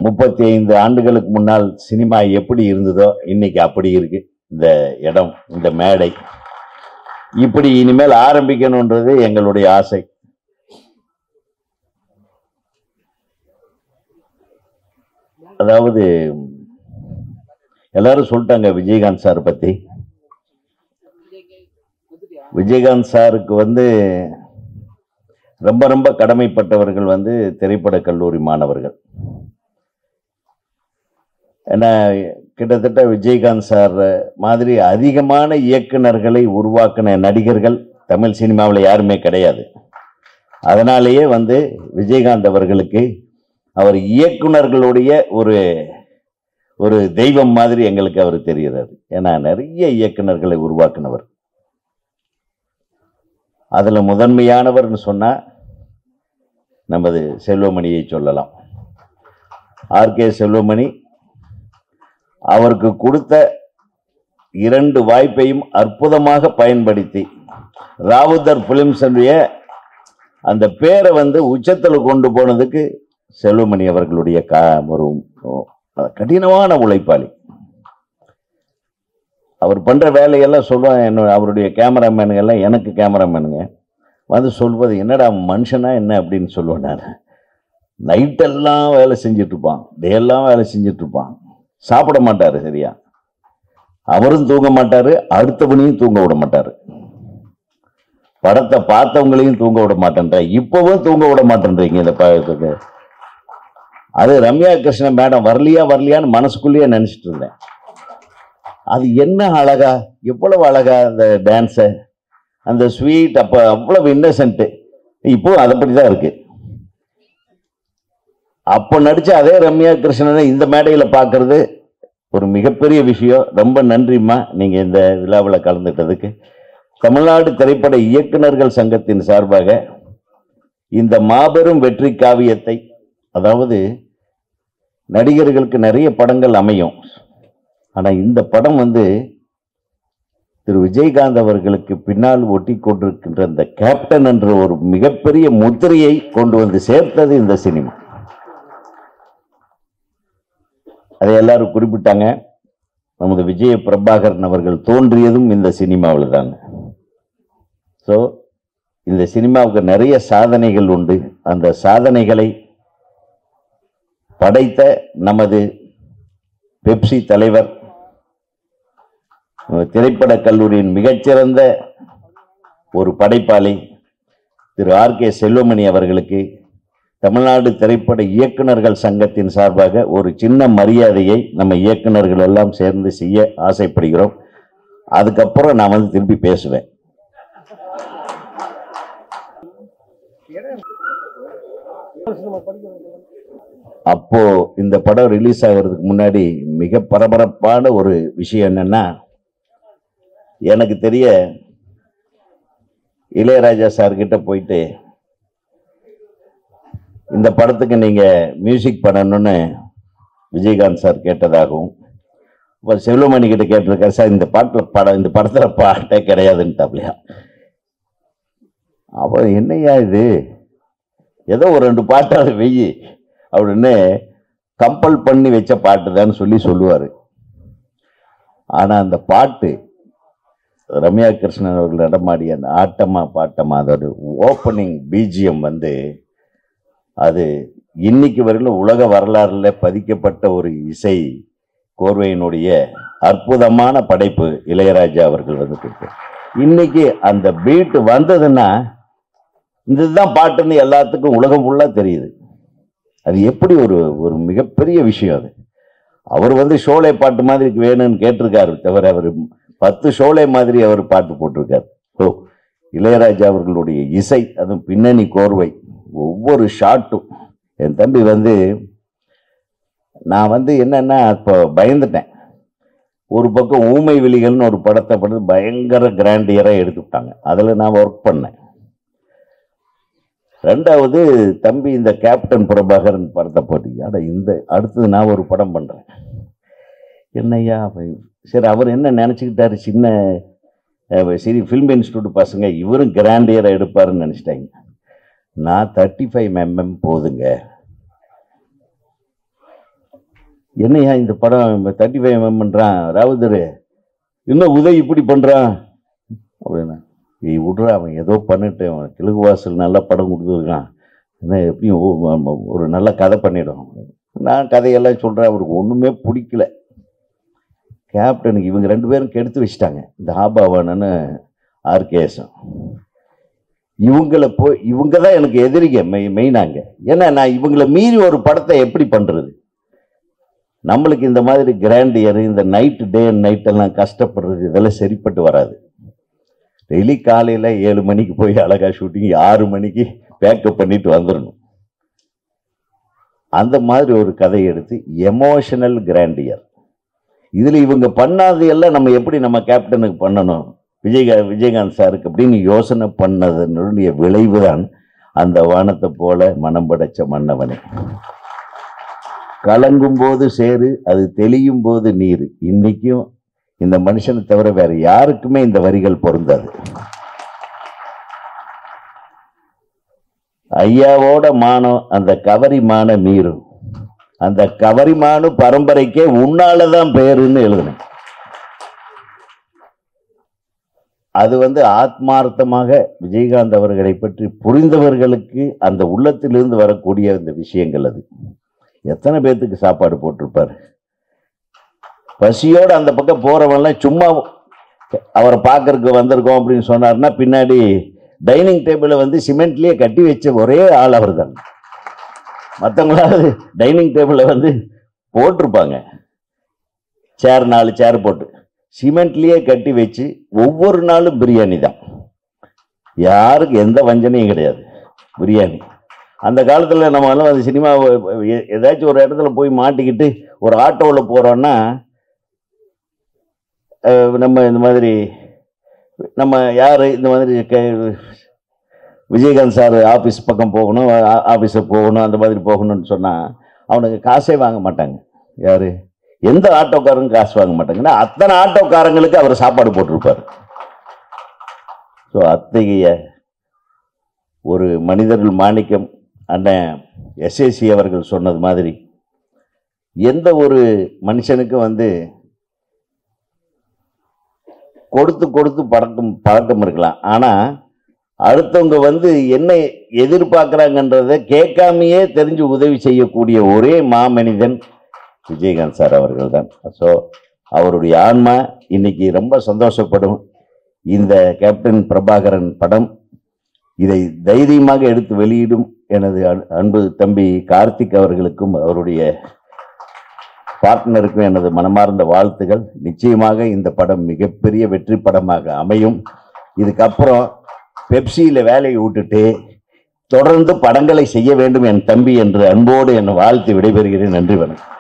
35 ஆண்டுகளுக்கு முன்னால் சினிமா எப்படி இருந்ததோ இன்னைக்கு அப்படி இருக்கு. இந்த இடம், இந்த மேடை இப்படி இனிமேல் ஆரம்பிக்கணும்ன்றது எங்களுடைய ஆசை. அதாவது எல்லாரும் சொல்லிட்டாங்க விஜயகாந்த் சார் பத்தி. விஜயகாந்த் சாருக்கு ரொம்ப ரொம்ப கடமைப்பட்டவர்கள் திரைப்பட கல்லூரி மாணவர்கள். ஏன்னா கிட்டத்தட்ட விஜயகாந்த் சார் மாதிரி அதிகமான இயக்குனர்களை உருவாக்கின நடிகர்கள் தமிழ் சினிமாவில் யாருமே கிடையாது. அதனாலேயே விஜயகாந்த் அவர்களுக்கு அவர் இயக்குனர்களுடைய ஒரு தெய்வம் மாதிரி எங்களுக்கு அவர் தெரிகிறார். ஏன்னா நிறைய இயக்குனர்களை உருவாக்கினவர். அதுல முதன்மையானவர்னு சொன்னா நமது செல்வமணியை சொல்லலாம். ஆர்கே செல்வமணி அவருக்கு கொடுத்த 2 வாய்ப்பையும் அற்புதமாக பயன்படுத்தி ராவுத்தர் பிலிம்ஸ் அந்த பேரை உச்சத்தில் கொண்டு போனதுக்கு செல்வமணி அவர்களுடைய ஒரு கடினமான உழைப்பாளி. அவர் பண்ற வேலையெல்லாம் சொல்லுவாங்க. அவருடைய கேமராமேனுங்க எல்லாம் எனக்கு கேமராமேனுங்க சொல்வது, என்னடா மனுஷனா என்ன அப்படின்னு சொல்லுவேன். நான் நைட்டெல்லாம் வேலை செஞ்சுட்டு இருப்பான், டேயெல்லாம் வேலை செஞ்சுட்டு இருப்பான். சாப்பிட மாட்டாரு சரியா, அவரும் தூங்க மாட்டாரு, அடுத்தவனையும் தூங்க விட மாட்டாரு, படத்தை பார்த்தவங்களையும் தூங்க விட மாட்டேன்ற. இப்பவும் தூங்க விட மாட்டேன்றீங்க இந்த பழத்துக்கு. அது ரம்யா கிருஷ்ணன் மேடம் வரலையான்னு மனசுக்குள்ளேயே நினைச்சிட்டு இருந்தேன். அது என்ன அழகா, எவ்வளவு அழகா அந்த டான்ஸ, அந்த ஸ்வீட், அப்ப அவ்வளவு இன்னசென்ட். இப்போ அதை பற்றிதான் இருக்கு. அப்ப நடிச்ச அதே ரம்யா கிருஷ்ணனை இந்த மேடையில பாக்குறது ஒரு மிகப்பெரிய விஷயம். ரொம்ப நன்றிம்மா நீங்க இந்த விழாவில் கலந்துட்டதுக்கு. தமிழ்நாடு திரைப்பட இயக்குனர்கள் சங்கத்தின் சார்பாக இந்த மாபெரும் வெற்றி காவியத்தை, அதாவது நடிகர்களுக்கு நிறைய படங்கள் அமையும், ஆனா இந்த படம் திரு விஜயகாந்த் அவர்களுக்கு பின்னால் ஒட்டி கொண்டிருக்கின்ற இந்த கேப்டன் என்ற ஒரு மிகப்பெரிய முத்திரையை கொண்டு சேர்த்தது இந்த சினிமா. அதை எல்லாரும் குறிப்பிட்டாங்க. நமது விஜய பிரபாகரன் அவர்கள் தோன்றியதும் இந்த சினிமாவில் தான். ஸோ இந்த சினிமாவுக்கு நிறைய சாதனைகள் உண்டு. அந்த சாதனைகளை படைத்த நமது பெப்சி தலைவர், திரைப்பட கல்லூரியின் மிகச்சிறந்த ஒரு படைப்பாளி திரு ஆர்கே செல்வமணி அவர்களுக்கு தமிழ்நாடு திரைப்பட இயக்குனர்கள் சங்கத்தின் சார்பாக ஒரு சின்ன மரியாதையை நம்ம இயக்குனர்கள் எல்லாம் சேர்ந்து செய்ய ஆசைப்படுகிறோம். அதுக்கப்புறம் நான் திருப்பி பேசுவேன். அப்போ இந்த படம் ரிலீஸ் ஆகிறதுக்கு முன்னாடி மிக பரபரப்பான ஒரு விஷயம் என்னன்னா, எனக்கு தெரிய இளையராஜா சார் கிட்ட போயிட்டு இந்த படத்துக்கு நீங்க மியூசிக் பண்ணணும்னு விஜயகாந்த் சார் கேட்டதாகவும், இப்போ செல்வமணி கிட்ட கேட்டிருக்காரு, சார் இந்த படத்துல பாட்டே கிடையாதுன்ட்டாப்லையா. அப்போ என்னையா இது, ஏதோ ஒரு 2 பாட்டாவது வெயி அப்படின்னு கம்பல் பண்ணி வச்ச பாட்டு தான் சொல்லுவாரு. ஆனா அந்த பாட்டு ரம்யா கிருஷ்ணன் அவர்கள் நடமாடிய அந்த ஆட்டமா பாட்டமா அதோட ஓப்பனிங் பிஜிஎம் அது இன்னைக்கு வரையிலும் உலக வரலாறுல பதிக்கப்பட்ட ஒரு இசை கோர்வையினுடைய அற்புதமான படைப்பு இளையராஜா அவர்கள் இன்னைக்கு அந்த பீட் வந்ததுன்னா இதுதான் பாட்டுன்னு எல்லாத்துக்கும் உலகம் ஃபுல்லா தெரியுது. அது எப்படி ஒரு மிகப்பெரிய விஷயம். அது அவர் ஷோலே பாட்டு மாதிரி வேணும்னு கேட்டிருக்காரு, தவிர அவர் 10 ஷோலே மாதிரி அவர் பாட்டு போட்டிருக்காரு. ஓ, இளையராஜா அவர்களுடைய இசை, அதுவும் பின்னணி கோர்வை, ஒவ்வொரு ஷாட்டும். என் தம்பி நான் என்னன்னா இப்போ பயந்துட்டேன். ஒரு பக்கம் ஊமை விழிகள்னு ஒரு படத்தை படுத்து பயங்கர கிராண்டியரா எடுத்துட்டாங்க, அதுல நான் ஒர்க் பண்ணேன். 2வது தம்பி இந்த கேப்டன் பிரபாகரன் படத்தை போட்டி, இந்த அடுத்தது நான் ஒரு படம் பண்றேன். என்னையா சரி, அவர் என்ன நினைச்சுக்கிட்டாரு, சின்ன சரி ஃபிலிம் இன்ஸ்டியூட் பசங்க இவரும் கிராண்டியரா எடுப்பாருன்னு நினைச்சிட்டாங்க. நான் 35 mm போதுங்க, என்னையா இந்த படம் 35 பண்றான் ராவுதர், இன்னும் உதய் இப்படி பண்றான் அப்படின்னா, விட்றா அவன் ஏதோ பண்ணிட்டு, அவன் கிழக்கு வாசல் நல்ல படம் கொடுத்துருக்கான், என்ன எப்படியும் ஒரு நல்ல கதை பண்ணிடும். நான் கதையெல்லாம் சொல்கிறேன். அவருக்கு ஒன்றுமே பிடிக்கல. கேப்டனுக்கு இவங்க 2 பேரும் கெடுத்து வச்சுட்டாங்க, இந்த ஆபாவானன்னு ஆர்கேஎஸும். இவங்க தான் எனக்கு எதிரிங்க மெயினாங்க. ஏன்னா நான் இவங்களை மீறி ஒரு படத்தை எப்படி பண்ணுறது? நம்மளுக்கு இந்த மாதிரி கிராண்டியர், இந்த நைட்டு டே அண்ட் நைட் எல்லாம் கஷ்டப்படுறது, இதெல்லாம் சரிப்பட்டு வராது. டெய்லி காலையில் 7 மணிக்கு போய் அழகா ஷூட்டிங், 6 மணிக்கு பேக்கப் பண்ணிட்டு வந்துடணும். அந்த மாதிரி ஒரு கதை எடுத்து எமோஷனல் கிராண்டியர். இதில் இவங்க பண்ணாது எல்லாம் நம்ம எப்படி நம்ம கேப்டனுக்கு பண்ணணும், விஜயகாந்த் சாருக்கு அப்படின்னு யோசனை பண்ணதனுடைய விளைவு தான் அந்த வானத்தை போல மனம் படைச்ச மன்னவனே. கலங்கும் போது சேரு, அது தெளியும் போது நீர். இன்னைக்கும் இந்த மனுஷனை தவிர வேற யாருக்குமே இந்த வரிகள் பொருந்தாது. ஐயாவோட மானம் அந்த கவரிமான மீறும், அந்த கவரிமானு பரம்பரைக்கே உன்னாலதான் பேருன்னு எழுதுனேன். அது ஆத்மார்த்தமாக விஜயகாந்த் அவர்களை பற்றி புரிந்தவர்களுக்கு அந்த உள்ளத்திலிருந்து வரக்கூடிய அந்த விஷயங்கள். அது எத்தனை பேர்த்துக்கு சாப்பாடு போட்டிருப்பாரு. பசியோடு அந்த பக்கம் போறவன்லாம் சும்மா அவரை பார்க்கறதுக்கு வந்திருக்கோம் அப்படின்னு சொன்னார்னா, பின்னாடி டைனிங் டேபிளை சிமெண்ட்லயே கட்டி வச்ச ஒரே ஆள் அவர் தான். மற்றவங்களாவது டைனிங் டேபிளை போட்டிருப்பாங்க, சேர் 4 சேர் போட்டு சிமெண்ட்லயே கட்டி வச்சு ஒவ்வொரு நாளும் பிரியாணி தான். யாருக்கு எந்த வஞ்சனையும் கிடையாது, பிரியாணி. அந்த காலத்தில் நம்ம எல்லாம் அந்த சினிமா ஏதாச்சும் ஒரு இடத்துல போய் மாட்டிக்கிட்டு ஒரு ஆட்டோவில் போகிறோன்னா, நம்ம இந்த மாதிரி நம்ம யார் இந்த மாதிரி விஜயகாந்த் சார் ஆஃபீஸ் பக்கம் போகணும், ஆஃபீஸுக்கு போகணும், அந்த மாதிரி போகணும்னு சொன்னால் அவனுக்கு காசே வாங்க மாட்டாங்க. யார் எந்த ஆட்டோக்காரங்க காசு வாங்க மாட்டாங்கன்னா, அத்தனை ஆட்டோக்காரங்களுக்கு அவர் சாப்பாடு போட்டிருப்பார். ஸோ அத்தகைய ஒரு மனிதர்கள் மாணிக்கம் அண்ணன் எஸ்ஏசி அவர்கள் சொன்னது மாதிரி, எந்த ஒரு மனுஷனுக்கும் கொடுத்து கொடுத்து பழக்கம் இருக்கலாம். ஆனால் அடுத்தவங்க என்ன எதிர்பார்க்குறாங்கன்றதை கேட்காமையே தெரிஞ்சு உதவி செய்யக்கூடிய ஒரே மாமனிதன் விஜயகாந்த் சார் அவர்கள் தான். ஸோ அவருடைய ஆன்மா இன்னைக்கு ரொம்ப சந்தோஷப்படும். இந்த கேப்டன் பிரபாகரன் படம் இதை தைரியமாக எடுத்து வெளியிடும் எனது அன்பு தம்பி கார்த்திக் அவர்களுக்கும் அவருடைய பார்ட்னருக்கும் எனது மனமார்ந்த வாழ்த்துகள். நிச்சயமாக இந்த படம் மிகப்பெரிய வெற்றி படமாக அமையும். இதுக்கப்புறம் பெப்சியில் வேலையை விட்டுட்டு தொடர்ந்து படங்களை செய்ய வேண்டும் என் தம்பி என்று அன்போடு என்னை வாழ்த்து விடைபெறுகிறேன். நன்றி, வணக்கம்.